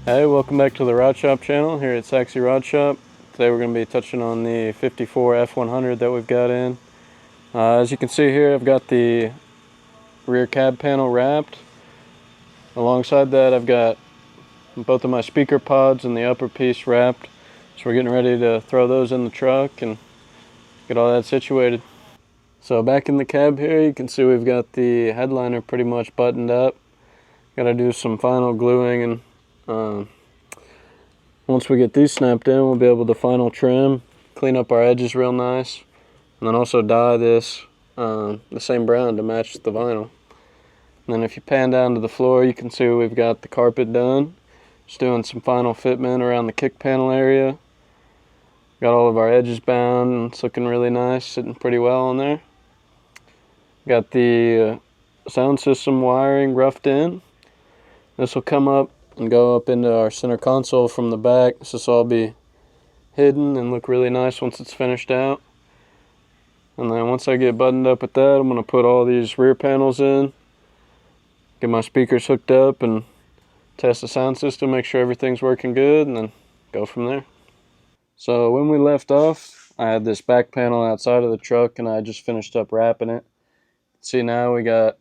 Hey, welcome back to the Rod Shop channel here at Sexy Rod Shop. Today we're going to be touching on the 54 F100 that we've got in. As you can see here, I've got the rear cab panel wrapped. Alongside that, I've got both of my speaker pods and the upper piece wrapped. So we're getting ready to throw those in the truck and get all that situated. So back in the cab here, you can see we've got the headliner pretty much buttoned up. Got to do some final gluing, and once we get these snapped in, we'll be able to final trim, clean up our edges real nice, and then also dye this the same brown to match the vinyl. And then if you pan down to the floor, you can see we've got the carpet done. Just doing some final fitment around the kick panel area. Got all of our edges bound, and it's looking really nice, sitting pretty well on there. Got the sound system wiring roughed in. This will come up and go up into our center console from the back. This will all be hidden and look really nice once it's finished out. And then once I get buttoned up with that, I'm going to put all these rear panels in, get my speakers hooked up, and test the sound system, make sure everything's working good, and then go from there. So when we left off, I had this back panel outside of the truck, and I just finished up wrapping it. See, now we got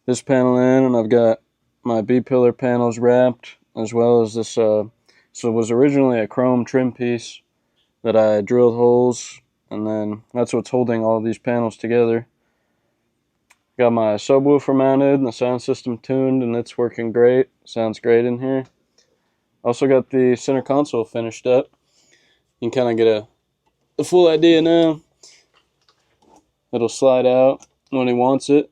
this panel in, and I've got my B-pillar panels wrapped, as well as this, so it was originally a chrome trim piece that I drilled holes, and then that's what's holding all of these panels together. Got my subwoofer mounted and the sound system tuned, and it's working great. Sounds great in here. Also got the center console finished up. You can kind of get a full idea now. It'll slide out when he wants it,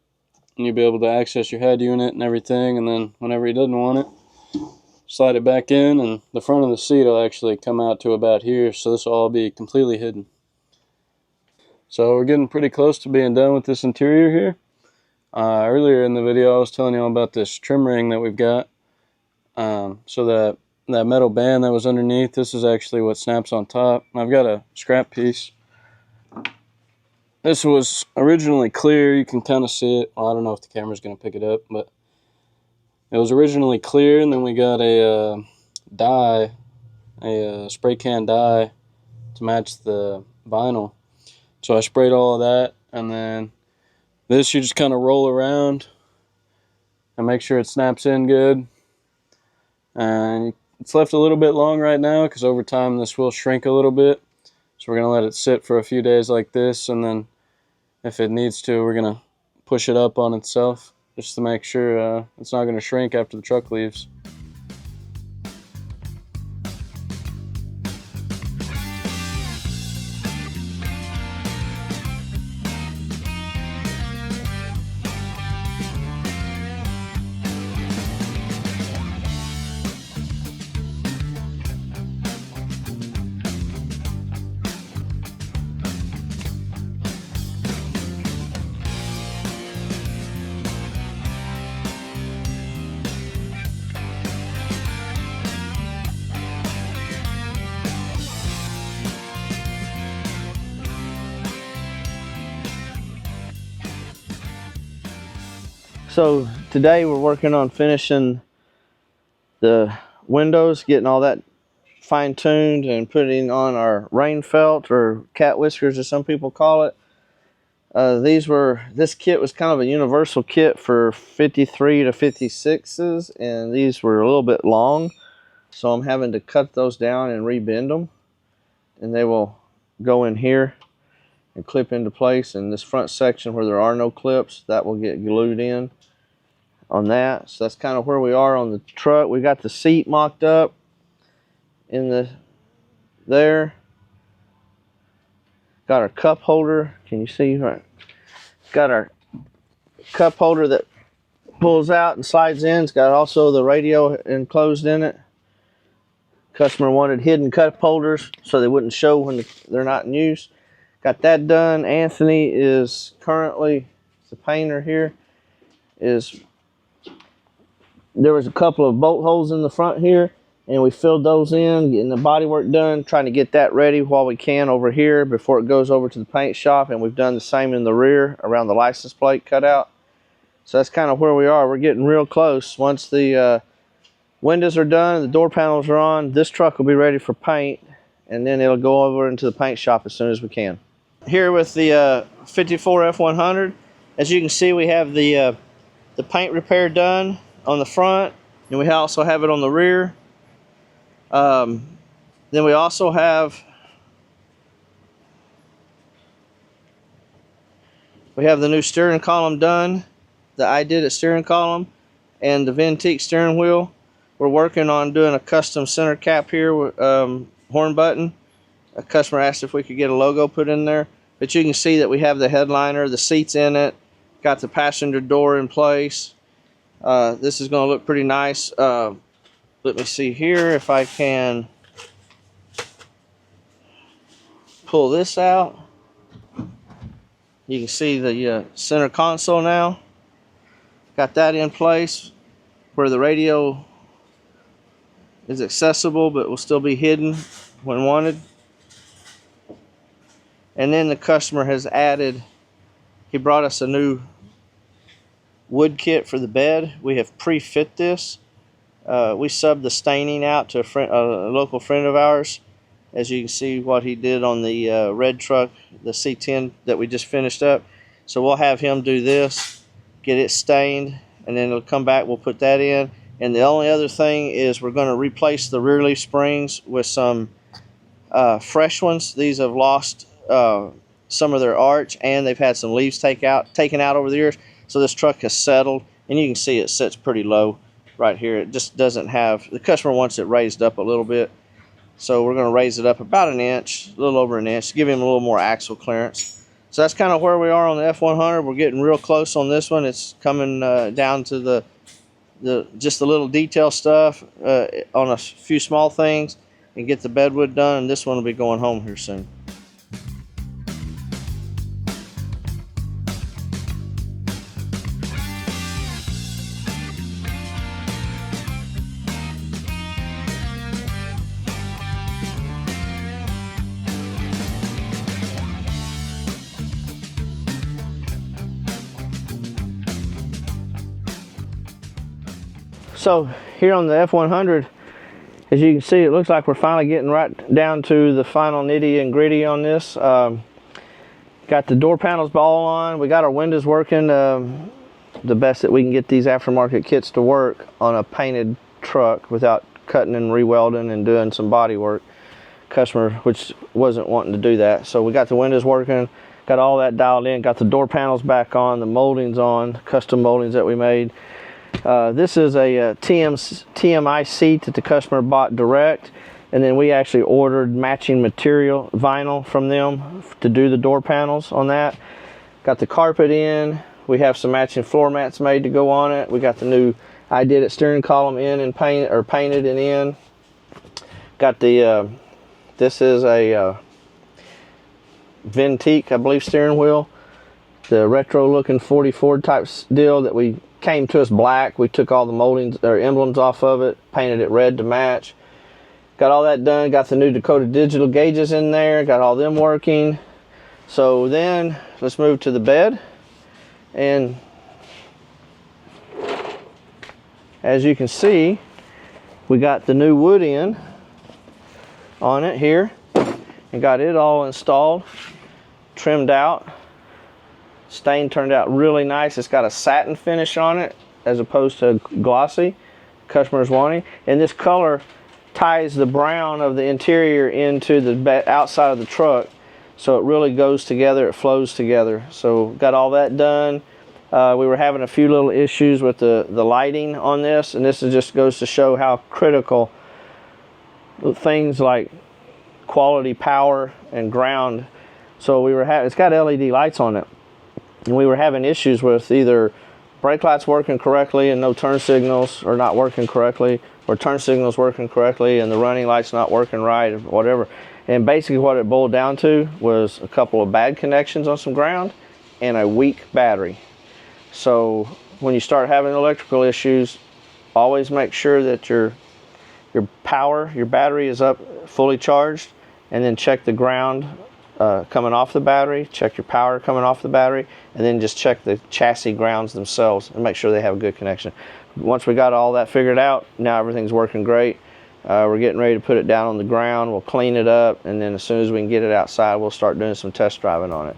and you'll be able to access your head unit and everything, and then whenever he doesn't want it, slide it back in, and the front of the seat will actually come out to about here, so this will all be completely hidden. So we're getting pretty close to being done with this interior here. Earlier in the video I was telling you all about this trim ring that we've got. So that metal band that was underneath, this is actually what snaps on top. I've got a scrap piece. This was originally clear, you can kind of see it. Well, I don't know if the camera's going to pick it up, but it was originally clear, and then we got a dye, a spray can dye to match the vinyl. So I sprayed all of that, and then this you just kind of roll around and make sure it snaps in good. And it's left a little bit long right now because over time this will shrink a little bit. So we're going to let it sit for a few days like this, and then if it needs to, we're going to push it up on itself just to make sure it's not going to shrink after the truck leaves. So today we're working on finishing the windows, getting all that fine-tuned and putting on our rain felt, or cat whiskers as some people call it. This kit was kind of a universal kit for 53 to 56s, and these were a little bit long, so I'm having to cut those down and rebend them, and they will go in here and clip into place. And this front section where there are no clips, that will get glued in on that. So that's kind of where we are on the truck. We got the seat mocked up in there. Got our cup holder. Can you see? Right. Got our cup holder that pulls out and slides in. It's got also the radio enclosed in it. Customer wanted hidden cup holders so they wouldn't show when they're not in use. Got that done. Anthony is currently, the painter here, there was a couple of bolt holes in the front here, and we filled those in, getting the bodywork done, trying to get that ready while we can over here before it goes over to the paint shop. And we've done the same in the rear around the license plate cutout. So that's kind of where we are. We're getting real close. Once the windows are done, the door panels are on. This truck will be ready for paint, and then it'll go over into the paint shop as soon as we can. Here with the 54 F100, as you can see, we have the paint repair done on the front, and we also have it on the rear. Then we also have the new steering column done, the I Did It steering column, and the Ventique steering wheel. We're working on doing a custom center cap here with horn button. A customer asked if we could get a logo put in there, but you can see that we have the headliner, the seats in it, got the passenger door in place. This is going to look pretty nice. Let me see here if I can pull this out. You can see the center console now. Got that in place where the radio is accessible but will still be hidden when wanted. And then the customer has added, he brought us a new wood kit for the bed. We have pre-fit this. We subbed the staining out to a local friend of ours. As you can see what he did on the red truck, the C10 that we just finished up. So we'll have him do this, get it stained, and then it'll come back, we'll put that in. And the only other thing is we're going to replace the rear leaf springs with some fresh ones. These have lost some of their arch, and they've had some leaves taken out over the years. So this truck has settled, and you can see it sits pretty low right here. It just doesn't have, the customer wants it raised up a little bit. So we're going to raise it up about an inch, a little over an inch, give him a little more axle clearance. So that's kind of where we are on the F100. We're getting real close on this one. It's coming down to just the little detail stuff on a few small things, and get the bedwood done, and this one will be going home here soon. So here on the F100, as you can see, it looks like we're finally getting right down to the final nitty and gritty on this. Got the door panels all on. We got our windows working the best that we can get these aftermarket kits to work on a painted truck without cutting and re-welding and doing some body work. Customer which wasn't wanting to do that. So we got the windows working, got all that dialed in, got the door panels back on, the moldings on, custom moldings that we made. This is a TMI seat that the customer bought direct, and then we actually ordered matching material, vinyl, from them to do the door panels on that. Got the carpet in. We have some matching floor mats made to go on it. We got the new I Did It steering column in and painted and in. Got the this is a Ventique, I believe, steering wheel. The retro looking 40 Ford type deal that we came to us black. We took all the moldings or emblems off of it, painted it red to match. Got all that done, got the new Dakota digital gauges in there, got all them working. So then let's move to the bed, and as you can see, we got the new wood in on it here and got it all installed, trimmed out. Stain turned out really nice. It's got a satin finish on it as opposed to glossy. Customers wanting, and this color ties the brown of the interior into the outside of the truck, so it really goes together, it flows together. So got all that done. We were having a few little issues with the lighting on this, and this just goes to show how critical things like quality power and ground. So we were it's got LED lights on it, and we were having issues with either brake lights working correctly and no turn signals, or not working correctly, or turn signals working correctly and the running lights not working right, or whatever. And basically what it boiled down to was a couple of bad connections on some ground and a weak battery. So when you start having electrical issues, always make sure that your battery is up fully charged, and then check the ground coming off the battery, check your power coming off the battery, and then just check the chassis grounds themselves and make sure they have a good connection. Once we got all that figured out, now everything's working great. We're getting ready to put it down on the ground. We'll clean it up, and then as soon as we can get it outside, we'll start doing some test driving on it.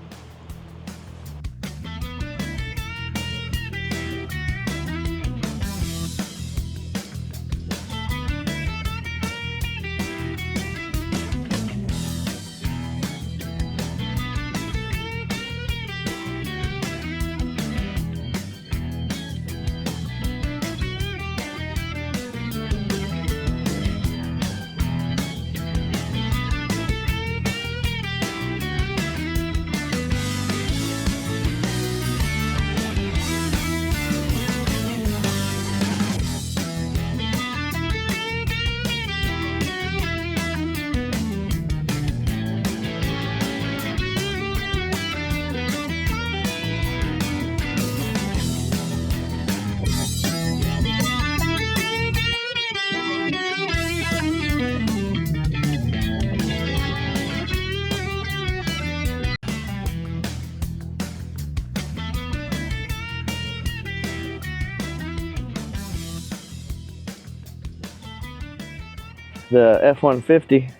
The F-150,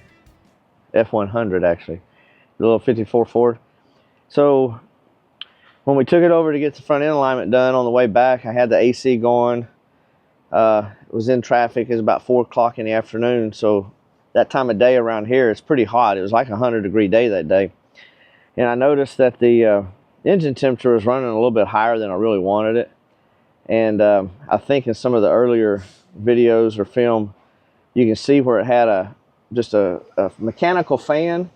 F100 actually, the little 54 Ford. So when we took it over to get the front end alignment done on the way back, I had the AC going. It was in traffic. It was about 4 o'clock in the afternoon. So that time of day around here, it's pretty hot. It was like a 100-degree day that day. And I noticed that the engine temperature was running a little bit higher than I really wanted it. And I think in some of the earlier videos or film, you can see where it had just a mechanical fan,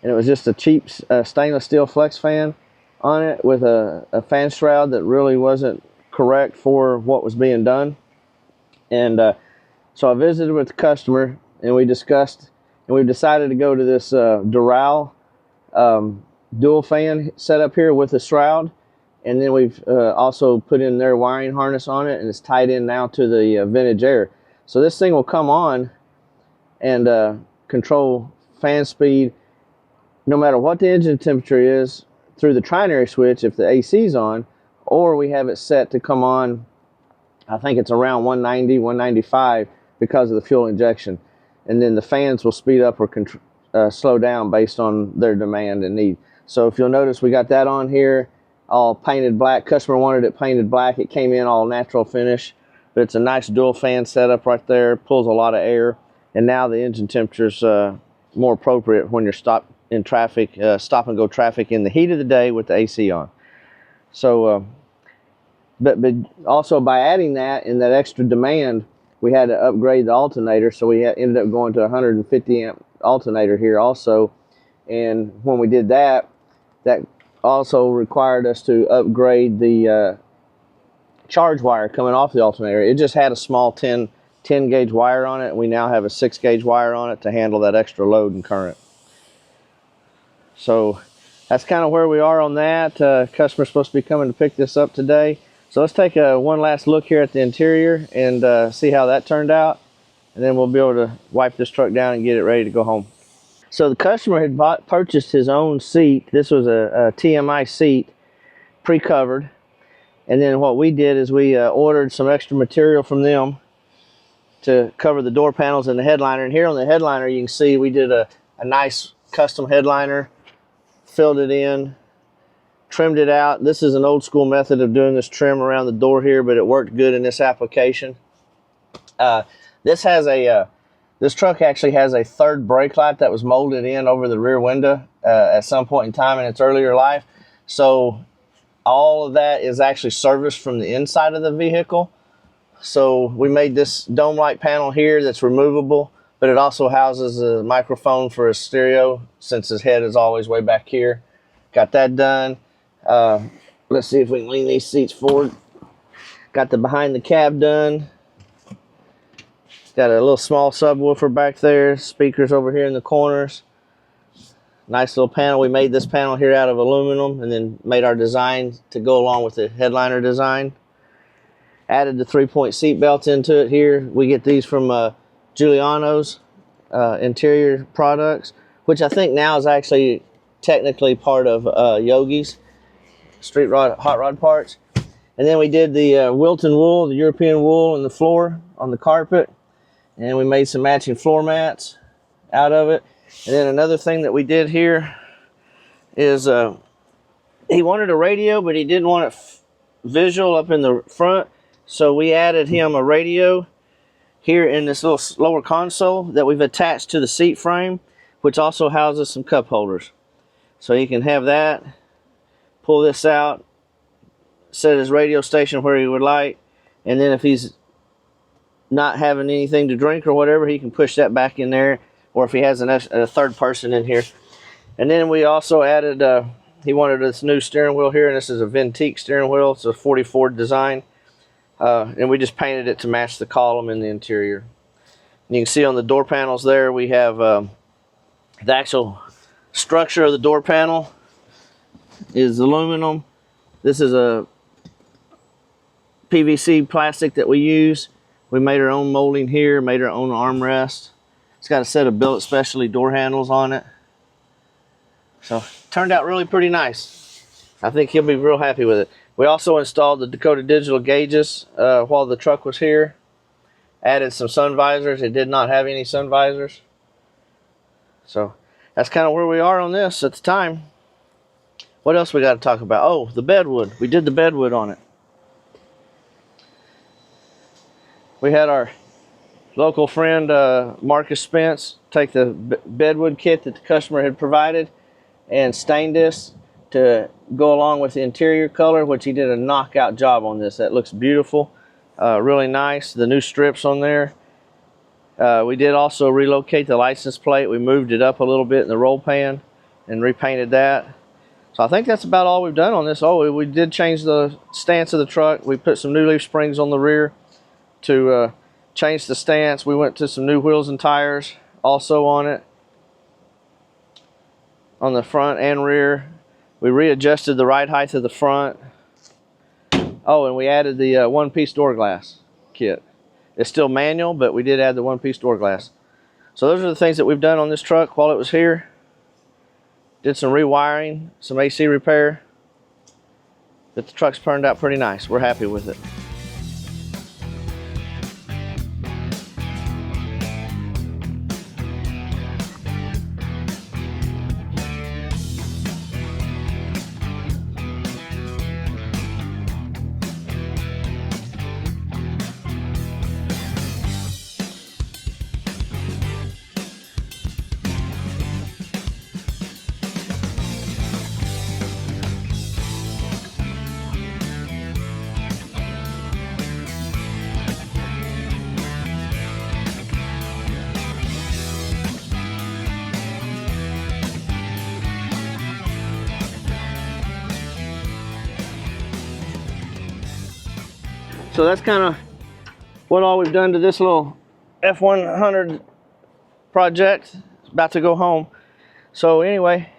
and it was just a cheap stainless steel flex fan on it with a fan shroud that really wasn't correct for what was being done. And so I visited with the customer, and we discussed, and we decided to go to this Doral dual fan setup here with a shroud. And then we've also put in their wiring harness on it, and it's tied in now to the vintage air. So this thing will come on and control fan speed no matter what the engine temperature is through the trinary switch if the AC is on, or we have it set to come on, I think it's around 190, 195 because of the fuel injection. And then the fans will speed up or slow down based on their demand and need. So if you'll notice, we got that on here, all painted black. Customer wanted it painted black. It came in all natural finish. But it's a nice dual fan setup right there. Pulls a lot of air, and now the engine temperature is more appropriate when you're stopped in traffic, stop and go traffic in the heat of the day with the AC on. So, but also by adding that and that extra demand, we had to upgrade the alternator. So we ended up going to a 150 amp alternator here also. And when we did that, that also required us to upgrade the charge wire coming off the alternator. It just had a small 10 gauge wire on it. We now have a 6 gauge wire on it to handle that extra load and current. So that's kind of where we are on that. Customer's supposed to be coming to pick this up today. So let's take one last look here at the interior and see how that turned out. And then we'll be able to wipe this truck down and get it ready to go home. So the customer had purchased his own seat. This was a TMI seat, pre-covered. And then what we did is we ordered some extra material from them to cover the door panels and the headliner. And here on the headliner, you can see we did a nice custom headliner, filled it in, trimmed it out. This is an old school method of doing this trim around the door here, but it worked good in this application. This truck actually has a third brake light that was molded in over the rear window at some point in time in its earlier life. So all of that is actually serviced from the inside of the vehicle. So we made this dome light panel here that's removable, but it also houses a microphone for his stereo since his head is always way back here. Got that done. Let's see if we can lean these seats forward. Got the behind the cab done. Got a little small subwoofer back there. Speakers over here in the corners. Nice little panel. We made this panel here out of aluminum and then made our design to go along with the headliner design. Added the 3-point seat belts into it here. We get these from Giuliano's interior products, which I think now is actually technically part of Yogi's street rod, hot rod parts. And then we did the Wilton wool, the European wool, in the floor on the carpet, and we made some matching floor mats out of it. And then another thing that we did here is he wanted a radio, but he didn't want it visual up in the front, so we added him a radio here in this little lower console that we've attached to the seat frame, which also houses some cup holders. So he can have that, pull this out, set his radio station where he would like, and then if he's not having anything to drink or whatever, he can push that back in there, or if he has a third person in here. And then we also added, he wanted this new steering wheel here, and this is a Ventique steering wheel. It's a 40 Ford design. And we just painted it to match the column in the interior. And you can see on the door panels there, we have the actual structure of the door panel is aluminum. This is a PVC plastic that we use. We made our own molding here, made our own armrest. It's got a set of billet specialty door handles on it. So turned out really pretty nice. I think he'll be real happy with it. We also installed the Dakota digital gauges while the truck was here. Added some sun visors. It did not have any sun visors. So that's kind of where we are on this at the time. What else we got to talk about? Oh, the bedwood. We did the bedwood on it. We had our local friend Marcus Spence take the bedwood kit that the customer had provided and stained this to go along with the interior color, which he did a knockout job on this. That looks beautiful, really nice. The new strips on there. We did also relocate the license plate. We moved it up a little bit in the roll pan and repainted that. So I think that's about all we've done on this. Oh, we did change the stance of the truck. We put some new leaf springs on the rear to change the stance. We went to some new wheels and tires also on it, on the front and rear. We readjusted the ride height of the front. Oh, and we added the one-piece door glass kit. It's still manual, but we did add the one-piece door glass. So those are the things that we've done on this truck while it was here. Did some rewiring, some AC repair. But the truck's turned out pretty nice. We're happy with it. So that's kind of what all we've done to this little F100 project. It's about to go home. So anyway,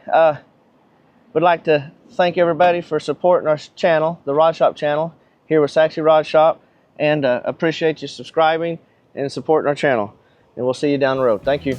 would like to thank everybody for supporting our channel, the Rod Shop channel, here with Sexy Rod Shop, and appreciate you subscribing and supporting our channel. And we'll see you down the road. Thank you.